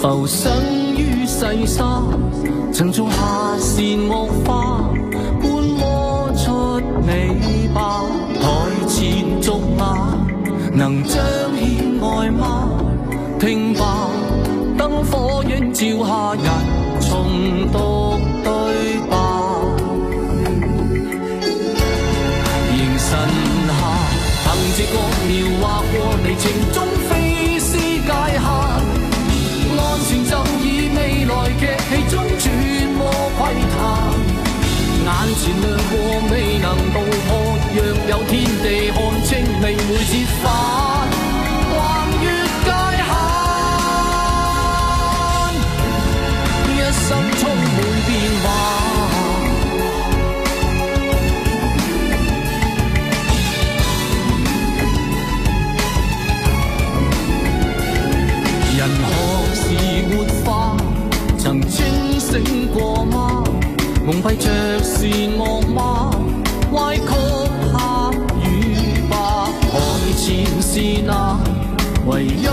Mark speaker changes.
Speaker 1: 浮生於細沙，曾種下善惡花，觀摩出你吧。台前俗雅，能彰顯愛嗎？聽吧，燈火映照下，人重讀對白。凝神下，憑直覺描畫過離情中非斯界限。案情就以未來劇戲中揣摩窺探，眼前亮過未能道破，若有天地看清，未會折返，橫越界限，一生充滿變幻。人何時活化？曾清醒過嗎？蒙蔽着是惡嗎？歪曲黑與白，台前是那唯一。